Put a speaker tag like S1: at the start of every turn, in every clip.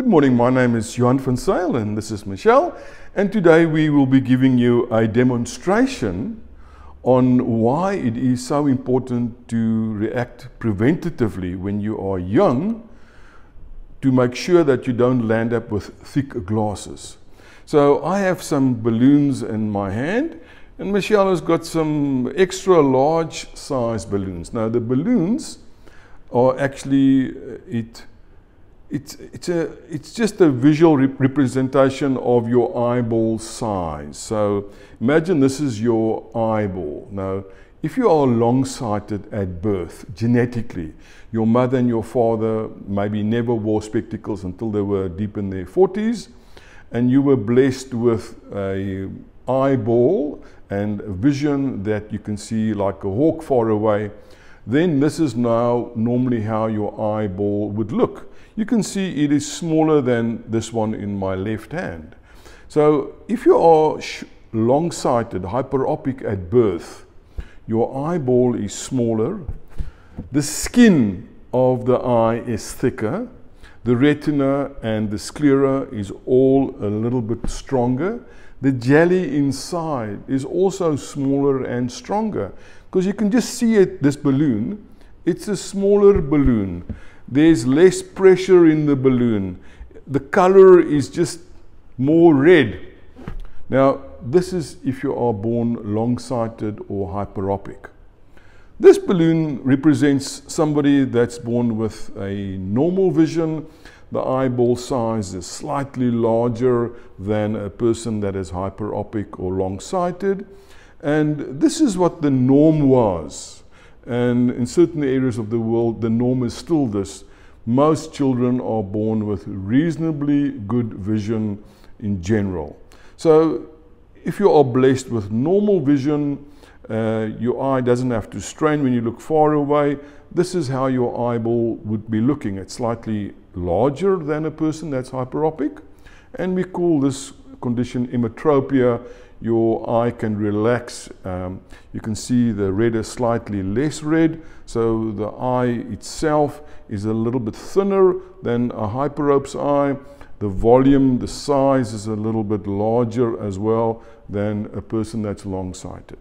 S1: Good morning, my name is Johan van Zyl and this is Michelle, and today we will be giving you a demonstration on why it is so important to react preventatively when you are young to make sure that you don't land up with thick glasses. So I have some balloons in my hand and Michelle has got some extra large size balloons. Now the balloons are actually, it's just a visual representation of your eyeball size. So imagine this is your eyeball. Now, if you are long-sighted at birth, genetically, your mother and your father maybe never wore spectacles until they were deep in their 40s, and you were blessed with an eyeball and a vision that you can see like a hawk far away, then this is now normally how your eyeball would look. You can see it is smaller than this one in my left hand. So if you are long-sighted, hyperopic at birth, your eyeball is smaller, the skin of the eye is thicker, the retina and the sclera is all a little bit stronger, the jelly inside is also smaller and stronger, because you can just see it, this balloon, it's a smaller balloon. There's less pressure in the balloon. The color is just more red. Now, this is if you are born long-sighted or hyperopic. This balloon represents somebody that's born with a normal vision. The eyeball size is slightly larger than a person that is hyperopic or long-sighted. And this is what the norm was. And in certain areas of the world, the norm is still this. Most children are born with reasonably good vision in general. So if you are blessed with normal vision, your eye doesn't have to strain when you look far away. This is how your eyeball would be looking. It's slightly larger than a person that's hyperopic. And we call this condition emmetropia. Your eye can relax. You can see the red is slightly less red, so the eye itself is a little bit thinner than a hyperope's eye. The volume, the size is a little bit larger as well than a person that's long-sighted.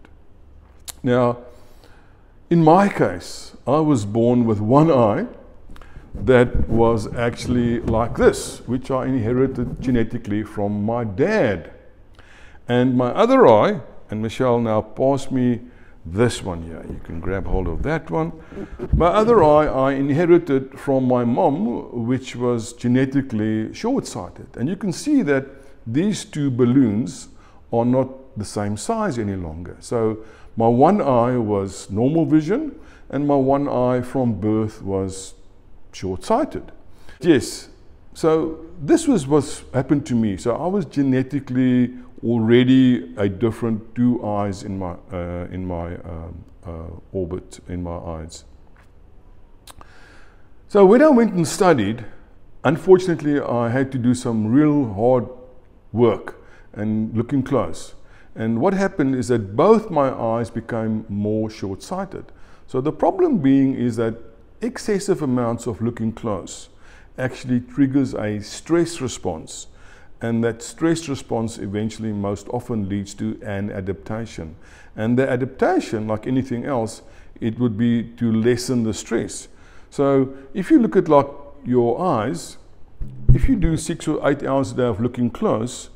S1: Now, in my case, I was born with one eye that was actually like this, which I inherited genetically from my dad. And my other eye, and Michelle now passed me this one here. You can grab hold of that one. My other eye I inherited from my mom, which was genetically short-sighted. And you can see that these two balloons are not the same size any longer. So my one eye was normal vision, and my one eye from birth was short-sighted. Yes, so this was what happened to me. So I was genetically already a different two eyes in my orbit, in my eyes. So when I went and studied, unfortunately I had to do some real hard work and looking close. And what happened is that both my eyes became more short-sighted. So the problem being is that excessive amounts of looking close actually triggers a stress response. And that stress response eventually most often leads to an adaptation. And the adaptation, like anything else, it would be to lessen the stress. So if you look at like your eyes, if you do 6 or 8 hours a day of looking close,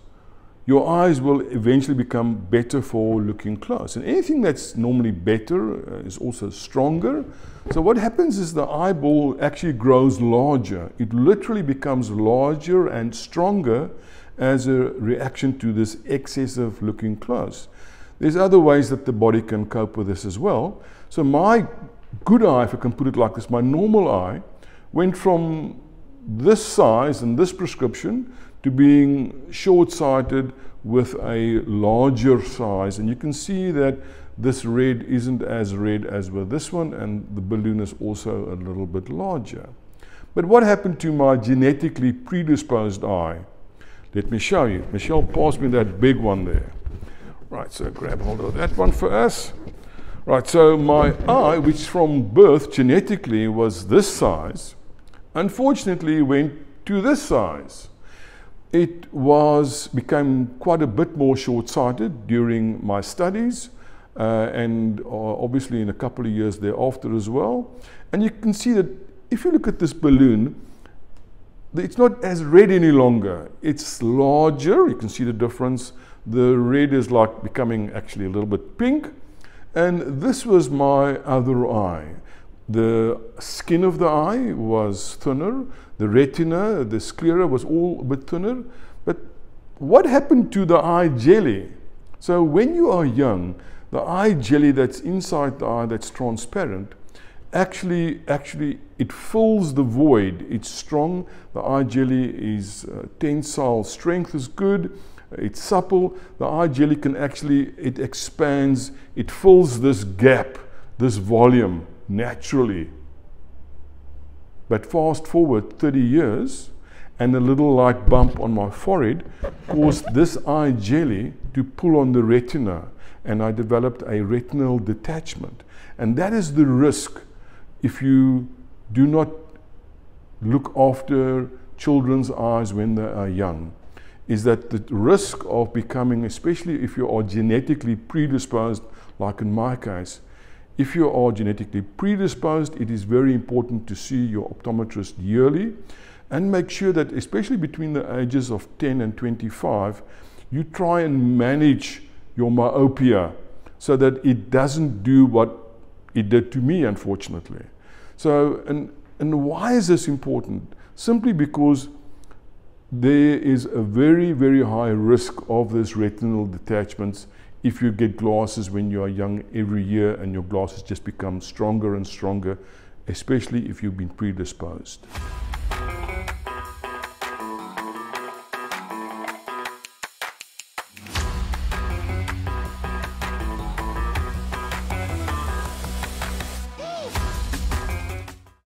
S1: your eyes will eventually become better for looking close. And anything that's normally better is also stronger. So what happens is the eyeball actually grows larger. It literally becomes larger and stronger as a reaction to this excessive looking close. There's other ways that the body can cope with this as well. So my good eye, if I can put it like this, my normal eye went from this size and this prescription to being short-sighted with a larger size. And you can see that this red isn't as red as with this one, and the balloon is also a little bit larger. But what happened to my genetically predisposed eye? Let me show you. Michelle passed me that big one there. Right, so grab hold of that one for us. Right, so my eye, which from birth genetically was this size, unfortunately went to this size. It became quite a bit more short-sighted during my studies and obviously in a couple of years thereafter as well. And you can see that if you look at this balloon, it's not as red any longer. It's larger. You can see the difference. The red is like becoming actually a little bit pink. And this was my other eye. The skin of the eye was thinner. The retina, the sclera was all a bit thinner. But what happened to the eye jelly? So when you are young, the eye jelly that's inside the eye that's transparent, actually it fills the void. It's strong. The eye jelly is tensile strength is good. It's supple. The eye jelly can it expands. It fills this gap, this volume naturally. But fast forward 30 years and a little light bump on my forehead caused this eye jelly to pull on the retina, and I developed a retinal detachment. And that is the risk if you do not look after children's eyes when they are young, is that the risk of becoming, especially if you are genetically predisposed, like in my case, if you are genetically predisposed, it is very important to see your optometrist yearly and make sure that, especially between the ages of 10 and 25, you try and manage your myopia so that it doesn't do what it did to me, unfortunately. So, and why is this important? Simply because there is a very, very high risk of this retinal detachments if you get glasses when you are young every year, and your glasses just become stronger and stronger, especially if you've been predisposed.